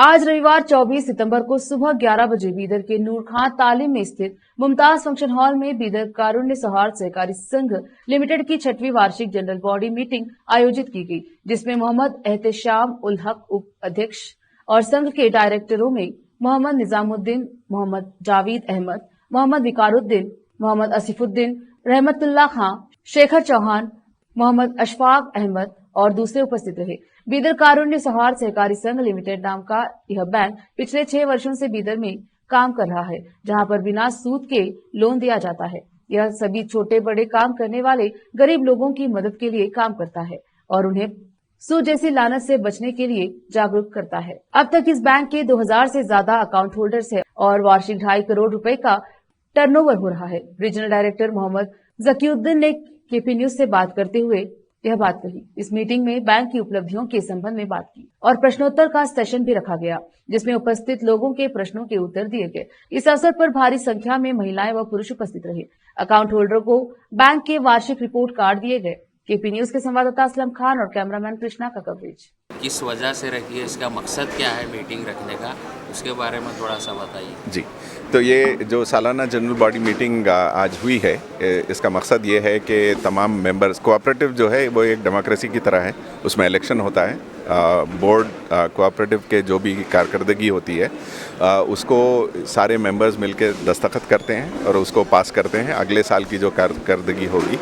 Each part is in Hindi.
आज रविवार 24 सितंबर को सुबह 11 बजे बीदर के नूर खां तालीम में स्थित मुमताज फंक्शन हॉल में बीदर कारुण्य सौहार्द सहकारी संघ लिमिटेड की 6वीं वार्षिक जनरल बॉडी मीटिंग आयोजित की गई, जिसमें मोहम्मद एहतेशाम उल हक उप अध्यक्ष और संघ के डायरेक्टरों में मोहम्मद निजामुद्दीन, मोहम्मद जावेद अहमद, मोहम्मद विकारुद्दीन, मोहम्मद आसिफुद्दीन, रहमतुल्लाह खां, शेखर चौहान, मोहम्मद अशफाक अहमद और दूसरे उपस्थित रहे। बीदर कारुण्य सौहार्द सहकारी संघ लिमिटेड नाम का यह बैंक पिछले 6 वर्षों से बीदर में काम कर रहा है, जहां पर बिना सूद के लोन दिया जाता है। यह सभी छोटे बड़े काम करने वाले गरीब लोगों की मदद के लिए काम करता है और उन्हें सूद जैसी लानत से बचने के लिए जागरूक करता है। अब तक इस बैंक के 2000 से ज्यादा अकाउंट होल्डर्स है और वार्षिक 2.5 करोड़ रुपए का टर्नओवर हो रहा है। रीजनल डायरेक्टर मोहम्मद जकीउद्दीन ने केपी न्यूज से बात करते हुए यह बात कही। इस मीटिंग में बैंक की उपलब्धियों के संबंध में बात की और प्रश्नोत्तर का सेशन भी रखा गया, जिसमें उपस्थित लोगों के प्रश्नों के उत्तर दिए गए। इस अवसर पर भारी संख्या में महिलाएं व पुरुष उपस्थित रहे। अकाउंट होल्डरों को बैंक के वार्षिक रिपोर्ट कार्ड दिए गए। केपी न्यूज के संवाददाता असलम खान और कैमरामैन कृष्णा का कवरेज। किस वजह से रखी है, इसका मकसद क्या है मीटिंग रखने का, उसके बारे में थोड़ा सा बताइए। जी, तो ये जो सालाना जनरल बॉडी मीटिंग आज हुई है, इसका मकसद ये है कि तमाम मेंबर्स, कोऑपरेटिव जो है वो एक डेमोक्रेसी की तरह है, उसमें इलेक्शन होता है। बोर्ड कोऑपरेटिव के जो भी कारकर्दगी होती है उसको सारे मेंबर्स मिलकर दस्तखत करते हैं और उसको पास करते हैं। अगले साल की जो कारकर्दगी होगी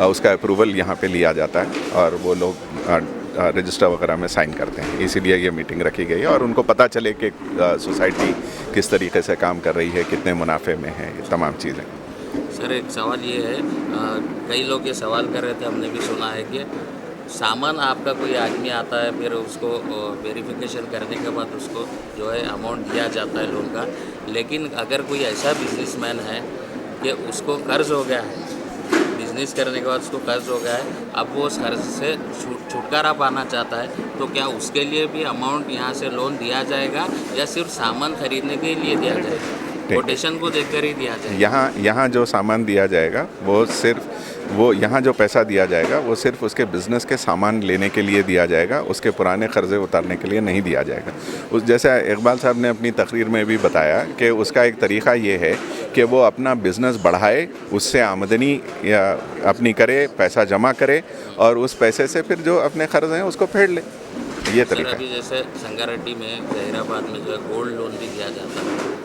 उसका अप्रूवल यहाँ पे लिया जाता है और वो लोग रजिस्टर वगैरह में साइन करते हैं। इसीलिए ये मीटिंग रखी गई है और उनको पता चले कि सोसाइटी किस तरीके से काम कर रही है, कितने मुनाफे में है, ये तमाम चीज़ें। सर, एक सवाल ये है, कई लोग ये सवाल कर रहे थे, हमने भी सुना है कि सामान आपका कोई आदमी आता है, फिर उसको वेरिफिकेशन करने के बाद उसको जो है अमाउंट दिया जाता है लोन का, लेकिन अगर कोई ऐसा बिजनेसमैन है कि उसको कर्ज हो गया है, बिजनेस करने के बाद उसको कर्ज हो गया है, अब वो उस कर्ज से छुटकारा पाना चाहता है, तो क्या उसके लिए भी अमाउंट यहाँ से लोन दिया जाएगा या सिर्फ सामान खरीदने के लिए दिया जाएगा? कोटेशन को देखकर ही दिया जाएगा? यहाँ जो सामान दिया जाएगा वो यहाँ जो पैसा दिया जाएगा वो सिर्फ उसके बिज़नेस के सामान लेने के लिए दिया जाएगा, उसके पुराने कर्जे उतारने के लिए नहीं दिया जाएगा। उस जैसा इकबाल साहब ने अपनी तकरीर में भी बताया कि उसका एक तरीक़ा ये है कि वो अपना बिज़नेस बढ़ाए, उससे आमदनी या अपनी करे, पैसा जमा करे और उस पैसे से फिर जो अपने कर्ज हैं उसको फेड ले। ये तरीका। अभी जैसे संगारेड्डी में, जहीराबाद में जो है गोल्ड लोन भी दिया जाता है,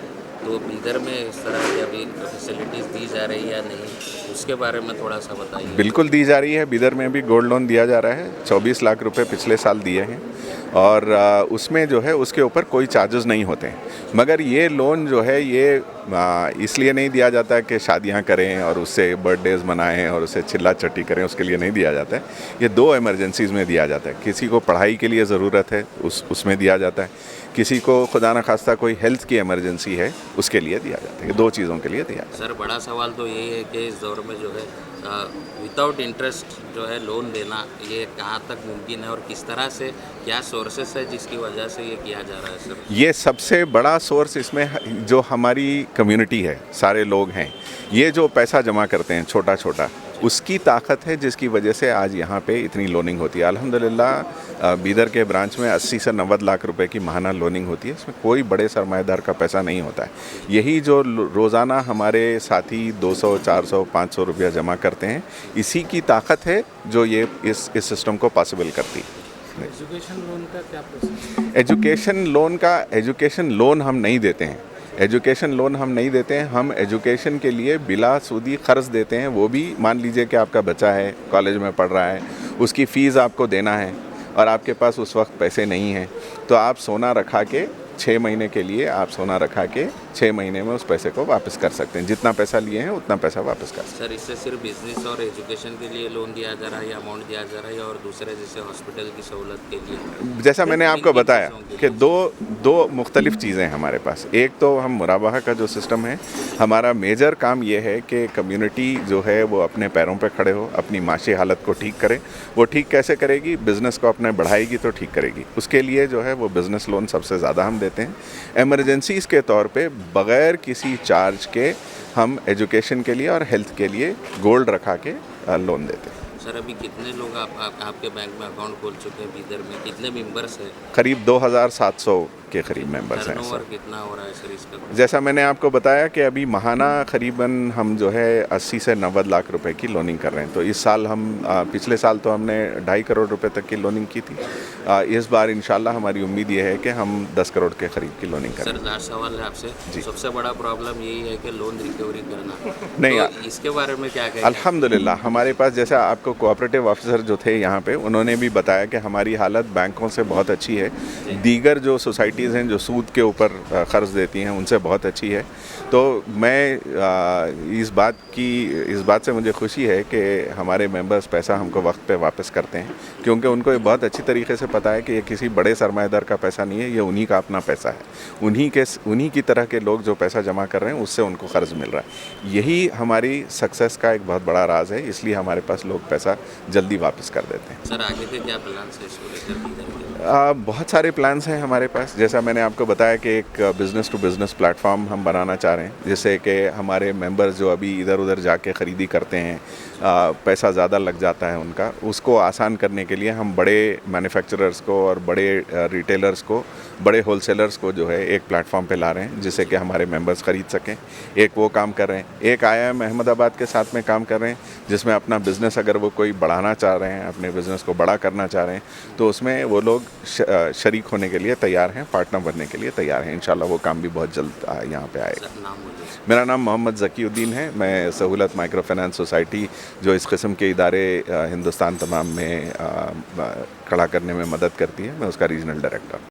तो बीदर में इस तरह की अभी फैसिलिटीज़ दी जा रही है या नहीं, उसके बारे में थोड़ा सा बताइए। बिल्कुल दी जा रही है। बीदर में भी गोल्ड लोन दिया जा रहा है। 24 लाख रुपए पिछले साल दिए हैं और उसमें जो है उसके ऊपर कोई चार्जेस नहीं होते हैं। मगर ये लोन जो है ये इसलिए नहीं दिया जाता है कि शादियां करें और उससे बर्थडेज मनाएं और उससे चिल्ला चट्टी करें, उसके लिए नहीं दिया जाता है। ये 2 इमरजेंसीज़ में दिया जाता है। किसी को पढ़ाई के लिए ज़रूरत है उसमें दिया जाता है, किसी को खुदा न खास्ता कोई हेल्थ की इमरजेंसी है उसके लिए दिया जाता है। 2 चीज़ों के लिए दिया जाता है। सर, बड़ा सवाल तो यही है कि इस दौर में जो है विदाउट इंटरेस्ट जो है लोन देना, ये कहाँ तक मुमकिन है और किस तरह से, क्या सोर्सेस है जिसकी वजह से ये किया जा रहा है? सर, ये सबसे बड़ा सोर्स इसमें जो हमारी कम्युनिटी है, सारे लोग हैं, ये जो पैसा जमा करते हैं छोटा छोटा, उसकी ताकत है जिसकी वजह से आज यहाँ पे इतनी लोनिंग होती है। अल्हम्दुलिल्लाह बीदर के ब्रांच में 80 से 90 लाख रुपए की माहाना लोनिंग होती है। इसमें कोई बड़े सरमाएदार का पैसा नहीं होता है। यही जो रोज़ाना हमारे साथी 200, 400, 500 रुपया जमा करते हैं, इसी की ताकत है जो ये इस सिस्टम को पॉसिबल करती है। एजुकेशन लोन का क्या प्रोसेस? एजुकेशन लोन हम नहीं देते हैं। एजुकेशन लोन हम नहीं देते हैं। हम एजुकेशन के लिए बिला सूदी कर्ज देते हैं। वो भी मान लीजिए कि आपका बच्चा है, कॉलेज में पढ़ रहा है, उसकी फ़ीस आपको देना है और आपके पास उस वक्त पैसे नहीं हैं, तो आप सोना रखा के 6 महीने के लिए आप सोना रखा के 6 महीने में उस पैसे को वापस कर सकते हैं। जितना पैसा लिए हैं उतना पैसा वापस कर सकते हैं। सर, इससे सिर्फ बिजनेस और एजुकेशन के लिए लोन दिया जा रहा है या अमाउंट दिया जा रहा है, और दूसरे जैसे हॉस्पिटल की सहूलत के लिए? जैसा मैंने आपको बताया कि दो मुख्तलिफ चीज़ें हैं हमारे पास। एक तो हम मुराबाहा का जो सिस्टम है, हमारा मेजर काम ये है कि कम्युनिटी जो है वो अपने पैरों पे खड़े हो, अपनी माशी हालत को ठीक करे। वो ठीक कैसे करेगी? बिज़नेस को अपने बढ़ाएगी तो ठीक करेगी। उसके लिए जो है वो बिज़नेस लोन सबसे ज़्यादा हम देते हैं। एमरजेंसीज़ के तौर पे बग़ैर किसी चार्ज के हम एजुकेशन के लिए और हेल्थ के लिए गोल्ड रखा के लोन देते हैं। सर, अभी कितने लोग आपके बैंक में अकाउंट खोल चुके हैं बीदर में? कितने मेंबर्स हैं? करीब 2700 के करीब मेंबर्स हैं टर्नओवर सर। कितना हो रहा है सर इसका? जैसा मैंने आपको बताया कि अभी महाना करीबन हम जो है 80 से 90 लाख रुपए की लोनिंग कर रहे हैं। तो इस साल हम पिछले साल तो हमने 2.5 करोड़ रुपए तक की लोनिंग की थी। इस बार इंशाल्लाह हमारी उम्मीद ये है कि हम 10 करोड़ के करीब की लोनिंग करें। सर लास्ट सवाल है आपसे, जी। सबसे बड़ा प्रॉब्लम यही है कि लोन रिकवरी करना। नहीं, तो इसके बारे में क्या कहेंगे? अल्हम्दुलिल्लाह हमारे पास जैसा आपको कोऑपरेटिव ऑफिसर जो थे यहाँ पे उन्होंने भी बताया कि हमारी हालत बैंकों से बहुत अच्छी है। दीगर जो सोसाइटीज़ हैं जो सूद के ऊपर क़र्ज़ देती हैं उनसे बहुत अच्छी है। तो मैं इस बात से मुझे खुशी है कि हमारे मेंबर्स पैसा हमको वक्त पे वापस करते हैं, क्योंकि उनको ये बहुत अच्छी तरीके से पता है कि ये किसी बड़े सरमाएदार का पैसा नहीं है, ये उन्हीं का अपना पैसा है। उन्हीं की तरह के लोग जो पैसा जमा कर रहे हैं उससे उनको क़र्ज़ मिल रहा है। यही हमारी सक्सेस का एक बहुत बड़ा राज है, इसलिए हमारे पास लोग पैसा जल्दी वापस कर देते हैं। सर आगे के क्या प्लान है इसको लेकर बीदर के? बहुत सारे प्लान्स हैं हमारे पास। जैसा मैंने आपको बताया कि एक बिज़नेस टू बिज़नेस प्लेटफॉर्म हम बनाना चाह रहे हैं, जिससे कि हमारे मेंबर्स जो अभी इधर उधर जाके ख़रीदी करते हैं, पैसा ज़्यादा लग जाता है उनका, उसको आसान करने के लिए हम बड़े मैन्युफैक्चरर्स को और बड़े रिटेलर्स को, बड़े होलसेलर्स को जो है एक प्लेटफॉर्म पे ला रहे हैं, जिससे कि हमारे मेंबर्स ख़रीद सकें। एक वो काम कर रहे हैं। एक IIM अहमदाबाद के साथ में काम कर रहे हैं, जिसमें अपना बिज़नेस अगर वो कोई बढ़ाना चाह रहे हैं, अपने बिज़नेस को बड़ा करना चाह रहे हैं, तो उसमें वो लोग शरीक होने के लिए तैयार हैं, पार्टनर बनने के लिए तैयार हैं। इंशाल्लाह वो काम भी बहुत जल्द यहाँ पे आएगा। सर नाम बोलिए। मेरा नाम मोहम्मद ज़कीउद्दीन है। मैं सहूलत माइक्रो फाइनेंस सोसाइटी, जो इस किस्म के इदारे हिंदुस्तान तमाम में खड़ा करने में मदद करती है, मैं उसका रीजनल डायरेक्टर हूँ।